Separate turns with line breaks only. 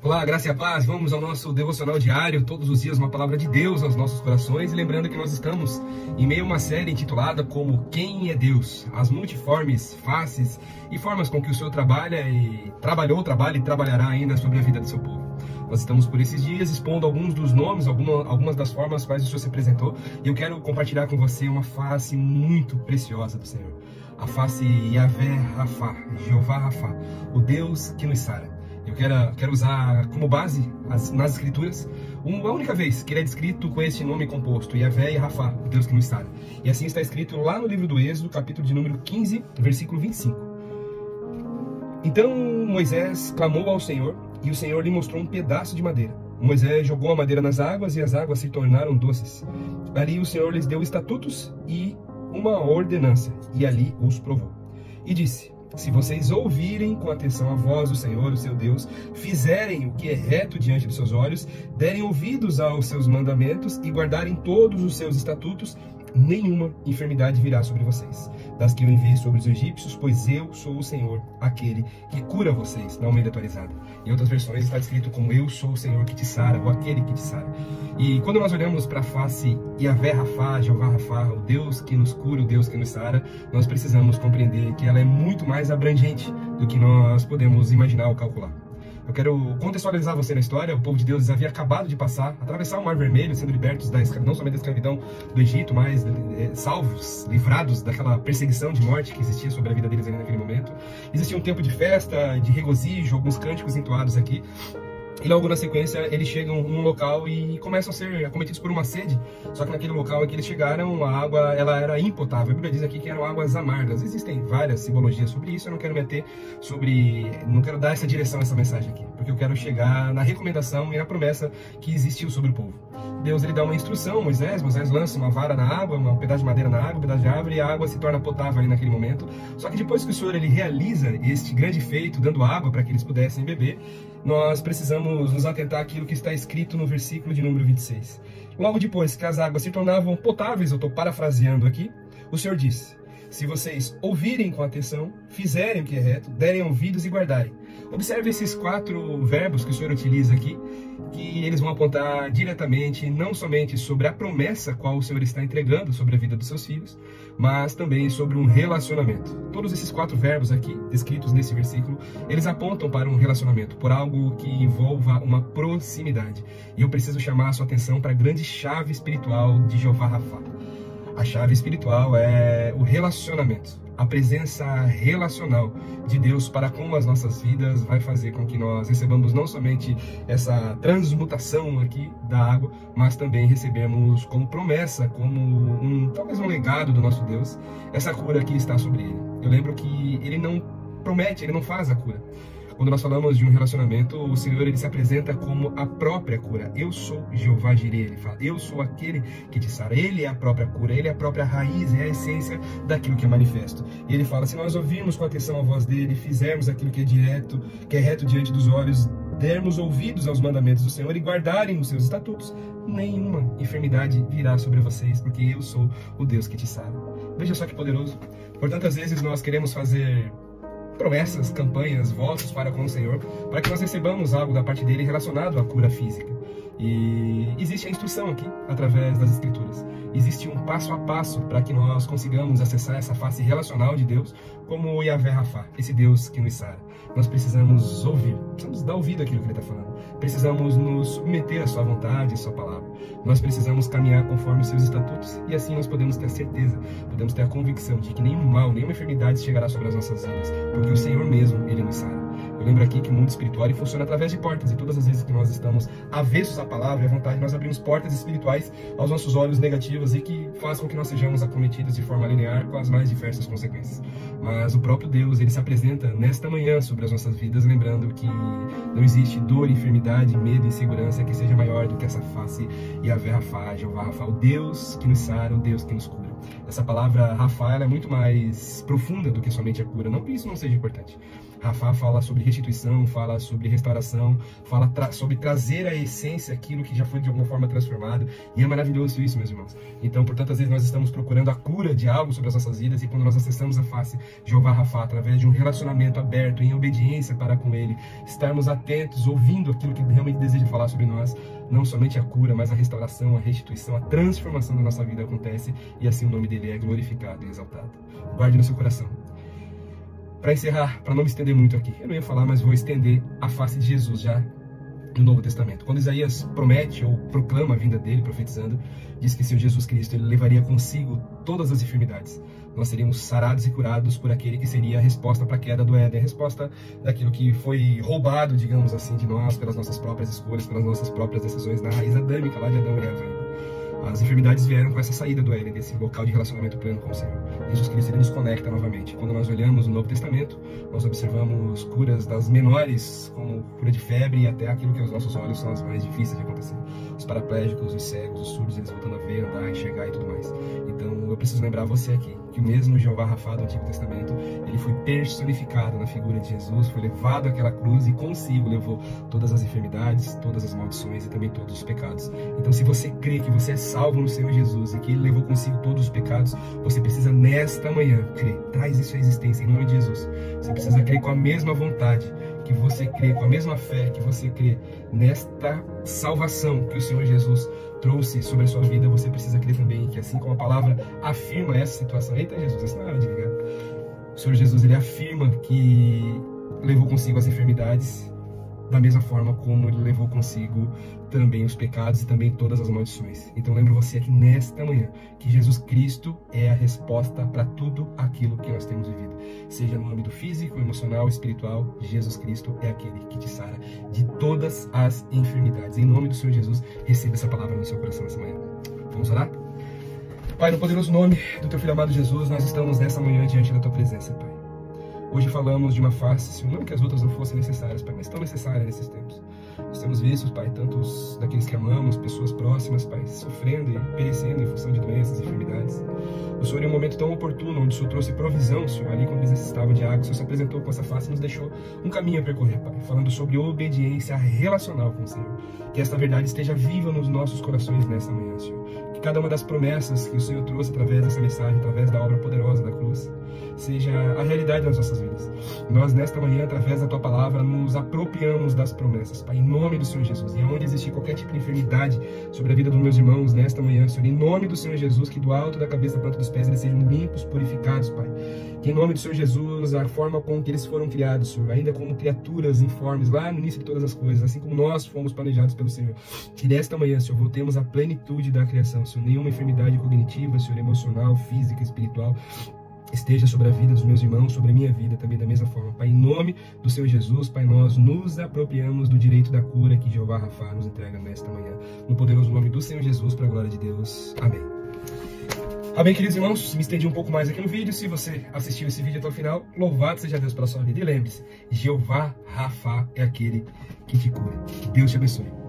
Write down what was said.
Olá, graça e a paz. Vamos ao nosso devocional diário, todos os dias uma palavra de Deus aos nossos corações. E lembrando que nós estamos em meio a uma série intitulada como Quem é Deus? As multiformes faces e formas com que o Senhor trabalha e trabalha e trabalhará ainda sobre a vida do seu povo. Nós estamos por esses dias expondo alguns dos nomes, algumas das formas quais o Senhor se apresentou. E eu quero compartilhar com você uma face muito preciosa do Senhor. A face Yahvé Rafa, Jeová Rafa, o Deus que nos sara. Eu quero usar como base nas Escrituras a única vez que ele é descrito com esse nome composto, Yahvé e Rafa, o Deus que nos sara. E assim está escrito lá no livro do Êxodo, capítulo de número 15, versículo 25. Então Moisés clamou ao Senhor e o Senhor lhe mostrou um pedaço de madeira. Moisés jogou a madeira nas águas e as águas se tornaram doces. Ali o Senhor lhes deu estatutos e uma ordenança e ali os provou. E disse: se vocês ouvirem com atenção a voz do Senhor, o seu Deus, fizerem o que é reto diante dos seus olhos, derem ouvidos aos seus mandamentos e guardarem todos os seus estatutos, nenhuma enfermidade virá sobre vocês, das que eu enviei sobre os egípcios, pois eu sou o Senhor, aquele que cura vocês, na Almeida atualizada. Em outras versões está escrito como eu sou o Senhor que te sara, ou aquele que te sara. E quando nós olhamos para a face Yahvé Rafa, Jeová Rafa, o Deus que nos cura, o Deus que nos sara, nós precisamos compreender que ela é muito mais abrangente do que nós podemos imaginar ou calcular. Eu quero contextualizar você na história. O povo de Deus havia acabado de atravessar o Mar Vermelho, sendo libertos não somente da escravidão do Egito, mas salvos, livrados daquela perseguição de morte que existia sobre a vida deles ali naquele momento. Existia um tempo de festa, de regozijo, alguns cânticos entoados aqui. E logo na sequência eles chegam num local e começam a ser acometidos por uma sede. Só que naquele local em que eles chegaram, a água ela era impotável. A Bíblia diz aqui que eram águas amargas. Existem várias simbologias sobre isso. Eu não quero não quero dar essa direção a essa mensagem aqui, porque eu quero chegar na recomendação e na promessa que existiu sobre o povo. Deus ele dá uma instrução, Moisés lança uma vara na água, um pedaço de madeira na água, um pedaço de árvore, e a água se torna potável ali naquele momento. Só que depois que o Senhor ele realiza este grande feito, dando água para que eles pudessem beber, nós precisamos nos atentar àquilo que está escrito no versículo de número 26. Logo depois que as águas se tornavam potáveis, eu estou parafraseando aqui, o Senhor disse: se vocês ouvirem com atenção, fizerem o que é reto, derem ouvidos e guardarem. Observe esses 4 verbos que o Senhor utiliza aqui, que eles vão apontar diretamente não somente sobre a promessa qual o Senhor está entregando sobre a vida dos seus filhos, mas também sobre um relacionamento. Todos esses 4 verbos aqui, descritos nesse versículo, eles apontam para um relacionamento, por algo que envolva uma proximidade. E eu preciso chamar a sua atenção para a grande chave espiritual de Jeová Rafa. A chave espiritual é o relacionamento. A presença relacional de Deus para com as nossas vidas vai fazer com que nós recebamos não somente essa transmutação aqui da água, mas também recebemos como promessa, como talvez um legado do nosso Deus, essa cura que está sobre ele. Eu lembro que ele não promete, ele não faz a cura. Quando nós falamos de um relacionamento, o Senhor ele se apresenta como a própria cura. Eu sou Jeová Jireh, ele fala. Eu sou aquele que te sara. Ele é a própria cura, ele é a própria raiz, é a essência daquilo que é manifesto. E ele fala: se nós ouvirmos com atenção a voz dele, fizermos aquilo que é reto diante dos olhos, dermos ouvidos aos mandamentos do Senhor e guardarem os seus estatutos, nenhuma enfermidade virá sobre vocês, porque eu sou o Deus que te sara. Veja só que poderoso. Por tantas vezes nós queremos fazer promessas, campanhas, votos para com o Senhor, para que nós recebamos algo da parte dele relacionado à cura física. E existe a instrução aqui, através das Escrituras. Existe um passo a passo para que nós consigamos acessar essa face relacional de Deus, como o Yahvé Rafa, esse Deus que nos sara. Nós precisamos ouvir, precisamos dar ouvido àquilo que ele está falando. Precisamos nos submeter à sua vontade, à sua palavra. Nós precisamos caminhar conforme os seus estatutos, e assim nós podemos ter a certeza, podemos ter a convicção de que nenhum mal, nenhuma enfermidade chegará sobre as nossas vidas, porque o Senhor mesmo, ele nos sara. Eu lembro aqui que o mundo espiritual funciona através de portas, e todas as vezes que nós estamos avessos à palavra e à vontade, nós abrimos portas espirituais aos nossos olhos negativos e que faz com que nós sejamos acometidos de forma linear com as mais diversas consequências. Mas o próprio Deus, ele se apresenta nesta manhã sobre as nossas vidas, lembrando que não existe dor, enfermidade, medo e insegurança que seja maior do que essa face Yahvé Rafa, Jeová Rafa, o Deus que nos sara, o Deus que nos cura. Essa palavra Rafa, ela é muito mais profunda do que somente a cura, não que isso não seja importante. Rafa fala sobre restituição, fala sobre restauração, fala sobre trazer à essência aquilo que já foi de alguma forma transformado. E é maravilhoso isso, meus irmãos. Então, por tantas vezes nós estamos procurando a cura de algo sobre as nossas vidas, e quando nós acessamos a face de Jeová Rafa, através de um relacionamento aberto, em obediência para com Ele, estarmos atentos, ouvindo aquilo que realmente deseja falar sobre nós, não somente a cura, mas a restauração, a restituição, a transformação da nossa vida acontece, e assim o nome dele é glorificado e exaltado. Guarde no seu coração. Para encerrar, para não me estender muito aqui, eu não ia falar, mas vou estender a face de Jesus já no Novo Testamento. Quando Isaías promete ou proclama a vinda dele, profetizando, diz que Senhor Jesus Cristo ele levaria consigo todas as enfermidades. Nós seríamos sarados e curados por aquele que seria a resposta para a queda do Éden, a resposta daquilo que foi roubado, digamos assim, de nós, pelas nossas próprias escolhas, pelas nossas próprias decisões na raiz adâmica lá de Adão e Eva. As enfermidades vieram com essa saída do Éden, desse local de relacionamento pleno com o Senhor. Jesus Cristo ele nos conecta novamente. Quando nós olhamos no Novo Testamento, nós observamos curas das menores, como cura de febre, e até aquilo que aos nossos olhos são as mais difíceis de acontecer. Os paraplégicos, os cegos, os surdos, eles voltando a ver, andar, enxergar e tudo mais. Então eu preciso lembrar você aqui, que o mesmo Jeová Rafa do Antigo Testamento, ele foi personificado na figura de Jesus, foi levado àquela cruz e consigo levou todas as enfermidades, todas as maldições e também todos os pecados. Então se você crê que você é salvo no Senhor Jesus e que ele levou consigo todos os pecados, você precisa nesta manhã crer. Traz isso à existência em nome de Jesus. Você precisa crer com a mesma vontade que você crê, com a mesma fé que você crê nesta salvação que o Senhor Jesus trouxe sobre a sua vida. Você precisa crer também que assim como a palavra afirma essa situação, eita Jesus, essa não é hora de ligar. O Senhor Jesus ele afirma que levou consigo as enfermidades, da mesma forma como ele levou consigo também os pecados e também todas as maldições. Então lembro você aqui nesta manhã que Jesus Cristo é a resposta para tudo aquilo que nós temos vivido. Seja no âmbito físico, emocional, espiritual, Jesus Cristo é aquele que te sara de todas as enfermidades. Em nome do Senhor Jesus, receba essa palavra no seu coração nessa manhã. Vamos orar? Pai, no poderoso nome do teu Filho amado Jesus, nós estamos nessa manhã diante da tua presença, Pai. Hoje falamos de uma face, Senhor, não que as outras não fossem necessárias, Pai, mas tão necessárias nesses tempos. Nós temos visto, Pai, tantos daqueles que amamos, pessoas próximas, Pai, sofrendo e perecendo em função de doenças e enfermidades. O Senhor, em um momento tão oportuno, onde o Senhor trouxe provisão, Senhor, ali quando eles necessitavam de água, o Senhor se apresentou com essa face e nos deixou um caminho a percorrer, Pai, falando sobre obediência relacional com o Senhor. Que esta verdade esteja viva nos nossos corações nessa manhã, Senhor. Que cada uma das promessas que o Senhor trouxe através dessa mensagem, através da obra poderosa da cruz, seja a realidade das nossas vidas. Nós, nesta manhã, através da Tua Palavra, nos apropriamos das promessas, Pai, em nome do Senhor Jesus. E onde existir qualquer tipo de enfermidade sobre a vida dos meus irmãos, nesta manhã, Senhor, em nome do Senhor Jesus, que do alto da cabeça à planta dos pés eles sejam limpos, purificados, Pai. Que em nome do Senhor Jesus, a forma com que eles foram criados, Senhor, ainda como criaturas informes, lá no início de todas as coisas, assim como nós fomos planejados pelo Senhor. Que nesta manhã, Senhor, voltemos à plenitude da criação, Senhor, nenhuma enfermidade cognitiva, Senhor, emocional, física, espiritual, esteja sobre a vida dos meus irmãos, sobre a minha vida também da mesma forma. Pai, em nome do Senhor Jesus, Pai, nós nos apropriamos do direito da cura que Jeová Rafa nos entrega nesta manhã. No poderoso nome do Senhor Jesus, para a glória de Deus. Amém. Amém, queridos irmãos, me estendi um pouco mais aqui no vídeo. Se você assistiu esse vídeo até o final, louvado seja Deus pela sua vida. E lembre-se, Jeová Rafa é aquele que te cura. Que Deus te abençoe.